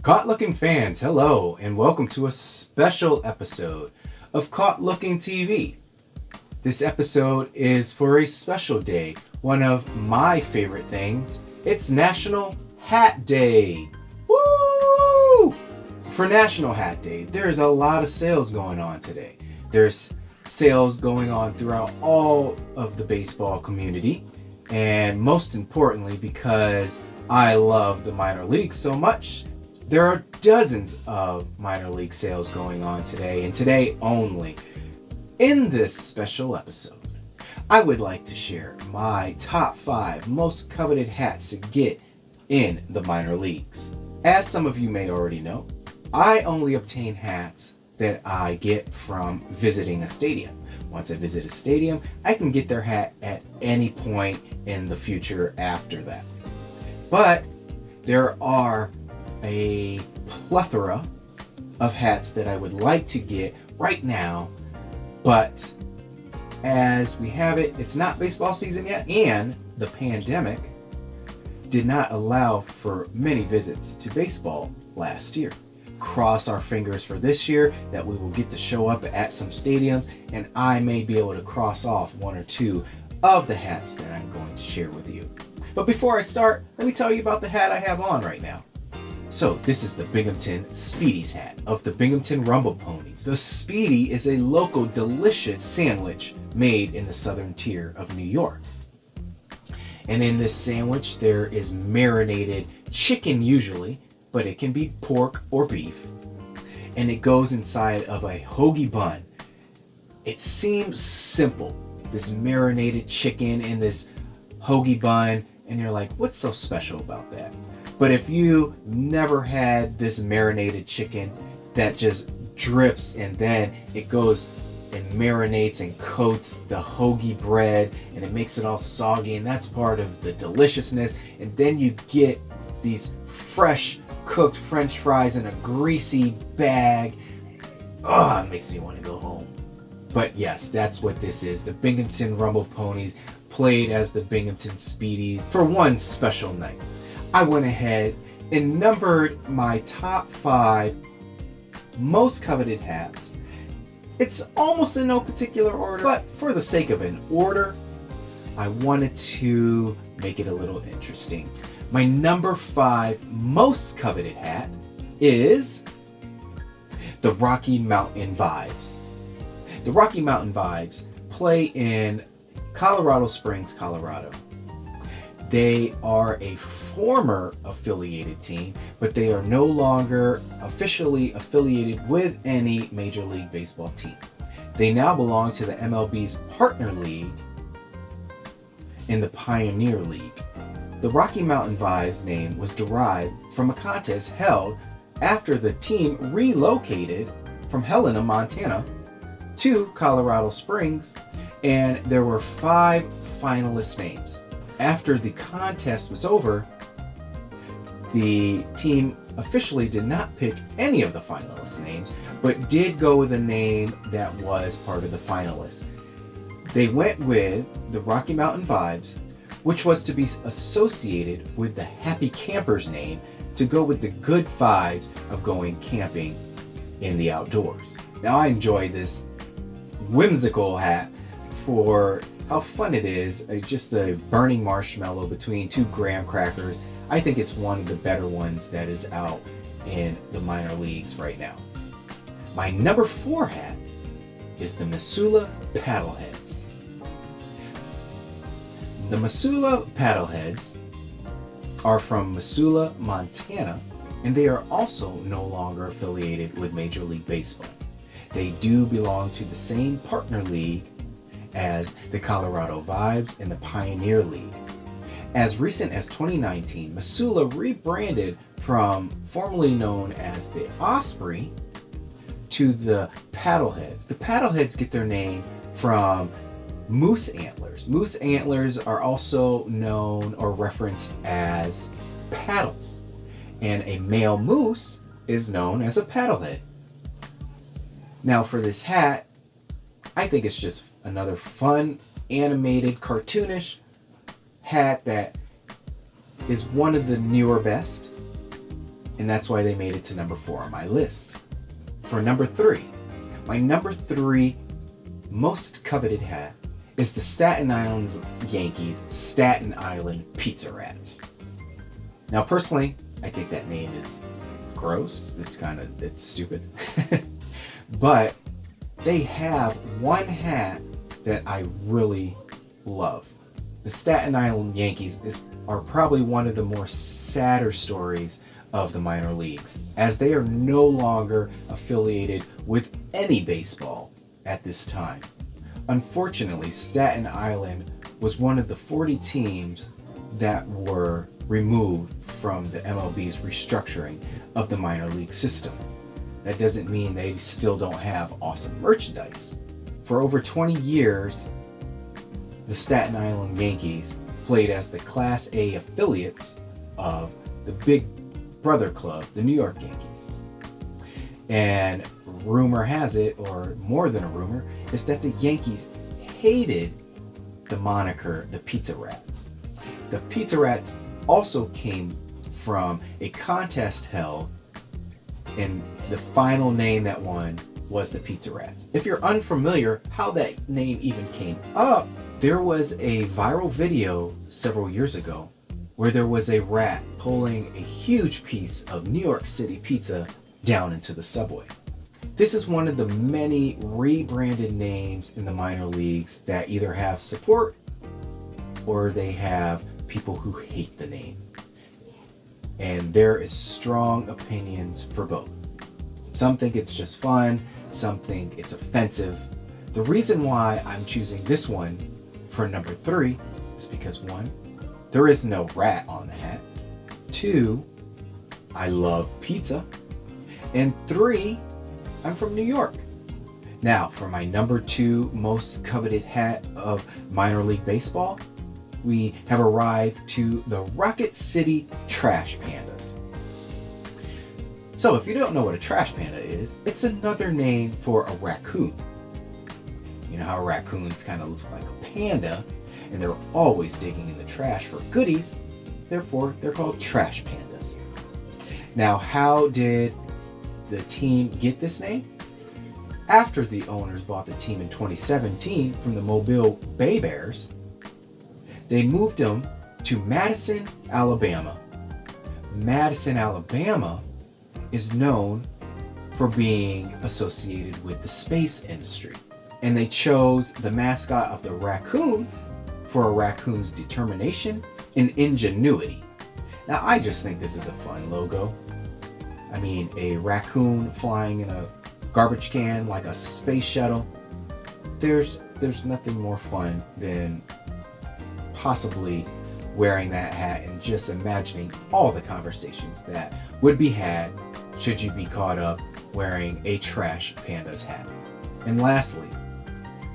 Kaught Looking fans, hello, and welcome to a special episode of Kaught Looking TV. This episode is for a special day, one of my favorite things. It's National Hat Day. Woo! For National Hat Day, there's a lot of sales going on today. There's sales going on throughout all of the baseball community, and most importantly, because I love the minor leagues so much, there are dozens of minor league sales going on today, and today only. In this special episode, I would like to share my top 5 most coveted hats to get in the minor leagues. As some of you may already know, I only obtain hats that I get from visiting a stadium. Once I visit a stadium, I can get their hat at any point in the future after that. But there are a plethora of hats that I would like to get right now, but as we have it, it's not baseball season yet, and the pandemic did not allow for many visits to baseball last year. Cross our fingers for this year that we will get to show up at some stadiums, and I may be able to cross off 1 or 2 of the hats that I'm going to share with you. But before I start, let me tell you about the hat I have on right now. So this is the Binghamton Speedies hat of the Binghamton Rumble Ponies. The Speedy is a local delicious sandwich made in the southern tier of New York. And in this sandwich there is marinated chicken usually, but it can be pork or beef. And it goes inside of a hoagie bun. It seems simple, this marinated chicken in this hoagie bun, and you're like, what's so special about that? But if you never had this marinated chicken that just drips and then it goes and marinates and coats the hoagie bread and it makes it all soggy, and that's part of the deliciousness, and then you get these fresh cooked French fries in a greasy bag. Oh, it makes me want to go home. But yes, that's what this is. The Binghamton Rumble Ponies played as the Binghamton Speedies for one special night. I went ahead and numbered my top 5 most coveted hats. It's almost in no particular order, but for the sake of an order, I wanted to make it a little interesting. My number 5 most coveted hat is the Rocky Mountain Vibes. The Rocky Mountain Vibes play in Colorado Springs, Colorado. They are a former affiliated team, but they are no longer officially affiliated with any Major League Baseball team. They now belong to the MLB's partner league in the Pioneer League. The Rocky Mountain Vibes name was derived from a contest held after the team relocated from Helena, Montana to Colorado Springs, and there were 5 finalist names. After the contest was over, the team officially did not pick any of the finalist names, but did go with a name that was part of the finalists. They went with the Rocky Mountain Vibes, which was to be associated with the Happy Campers name to go with the good vibes of going camping in the outdoors. Now, I enjoy this whimsical hat for how fun it is. Just a burning marshmallow between 2 graham crackers. I think it's one of the better ones that is out in the minor leagues right now. My number 4 hat is the Missoula Paddleheads. The Missoula Paddleheads are from Missoula, Montana, and they are also no longer affiliated with Major League Baseball. They do belong to the same partner league as the Colorado Vibes and the Pioneer League. As recent as 2019, Missoula rebranded from formerly known as the Osprey to the Paddleheads. The Paddleheads get their name from moose antlers. Moose antlers are also known or referenced as paddles, and a male moose is known as a paddlehead. Now for this hat, I think it's just another fun, animated, cartoonish hat that is one of the newer best. and that's why they made it to number 4 on my list. For number 3, my number 3 most coveted hat is the Staten Island Yankees Staten Island Pizza Rats. Now personally, I think that name is gross. It's stupid. But they have one hat that I really love. The Staten Island Yankees are probably one of the more sadder stories of the minor leagues, as they are no longer affiliated with any baseball at this time. Unfortunately, Staten Island was one of the 40 teams that were removed from the MLB's restructuring of the minor league system. That doesn't mean they still don't have awesome merchandise. For over 20 years, the Staten Island Yankees played as the Class A affiliates of the big brother club, the New York Yankees. And rumor has it, or more than a rumor, is that the Yankees hated the moniker the Pizza Rats. The Pizza Rats also came from a contest held, and the final name that won was the Pizza Rats. If you're unfamiliar how that name even came up, there was a viral video several years ago where there was a rat pulling a huge piece of New York City pizza down into the subway. This is one of the many rebranded names in the minor leagues that either have support or they have people who hate the name. And there is strong opinions for both. Some think it's just fun, some think it's offensive. The reason why I'm choosing this one for number 3 is because 1, there is no rat on the hat. 2, I love pizza. And 3, I'm from New York. Now, for my number 2 most coveted hat of minor league baseball, we have arrived to the Rocket City Trash Pandas. So if you don't know what a trash panda is, it's another name for a raccoon. You know how raccoons kind of look like a panda, and they're always digging in the trash for goodies, therefore they're called trash pandas. Now, how did the team get this name? After the owners bought the team in 2017 from the Mobile Bay Bears, they moved them to Madison, Alabama. Madison, Alabama is known for being associated with the space industry. And they chose the mascot of the raccoon for a raccoon's determination and ingenuity. Now, I just think this is a fun logo. I mean, a raccoon flying in a garbage can like a space shuttle. There's nothing more fun than possibly wearing that hat and just imagining all the conversations that would be had should you be caught up wearing a Trash Pandas hat. And lastly,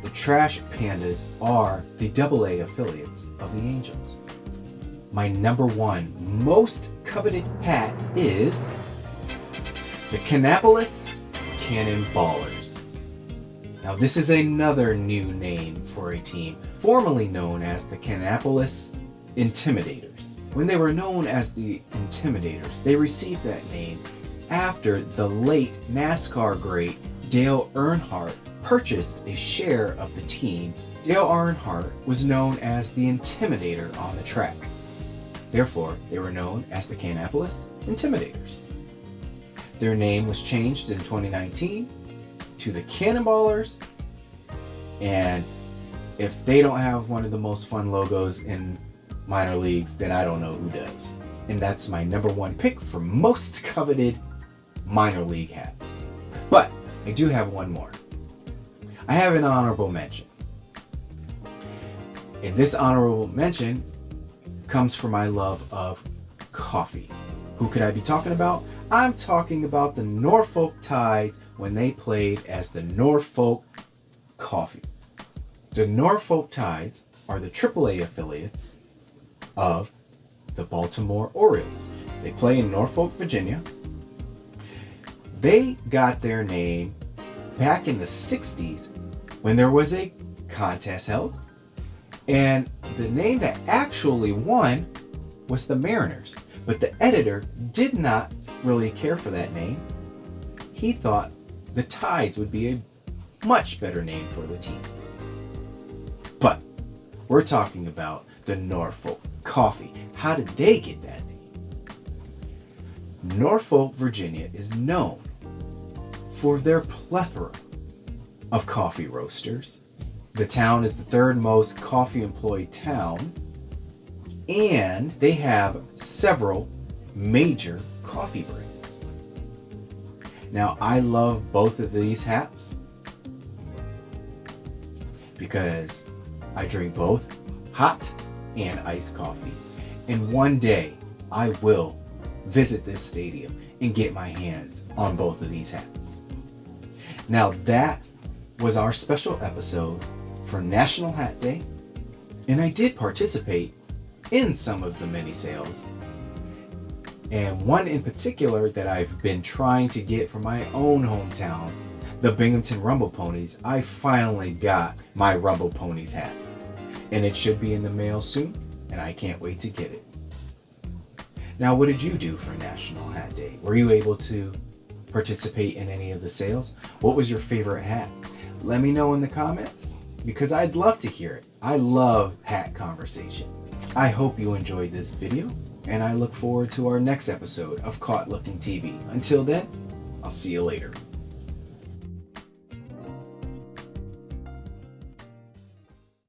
the Trash Pandas are the AA affiliates of the Angels. My number 1 most coveted hat is the Cannonballers Cannonballers. Now, this is another new name for a team formerly known as the Cannonballers Intimidators. When they were known as the Intimidators, they received that name after the late NASCAR great Dale Earnhardt purchased a share of the team. Dale Earnhardt was known as the Intimidator on the track. Therefore, they were known as the Cannonballers Intimidators. Their name was changed in 2019 to the Cannonballers, and if they don't have one of the most fun logos in minor leagues, then I don't know who does. And that's my number 1 pick for most coveted minor league hats. But I do have one more. I have an honorable mention. And this honorable mention comes from my love of coffee. Who could I be talking about? I'm talking about the Norfolk Tides when they played as the Norfolk Coffee. The Norfolk Tides are the AAA affiliates of the Baltimore Orioles. They play in Norfolk, Virginia. They got their name back in the 60s when there was a contest held, and the name that actually won was the Mariners, but the editor did not really care for that name. He thought the Tides would be a much better name for the team. But we're talking about the Norfolk Coffee. How did they get that name? Norfolk, Virginia is known for their plethora of coffee roasters. The town is the third most coffee employed town, and they have several major coffee brands. Now, I love both of these hats because I drink both hot and iced coffee. And one day I will visit this stadium and get my hands on both of these hats. Now, that was our special episode for National Hat Day, and I did participate in some of the mini sales, and one in particular that I've been trying to get for my own hometown, the Binghamton Rumble Ponies. I finally got my Rumble Ponies hat, and it should be in the mail soon, and I can't wait to get it. Now, what did you do for National Hat Day? Were you able to participate in any of the sales? What was your favorite hat? Let me know in the comments, because I'd love to hear it. I love hat conversation. I hope you enjoyed this video, and I look forward to our next episode of Kaught Looking TV. Until then, I'll see you later.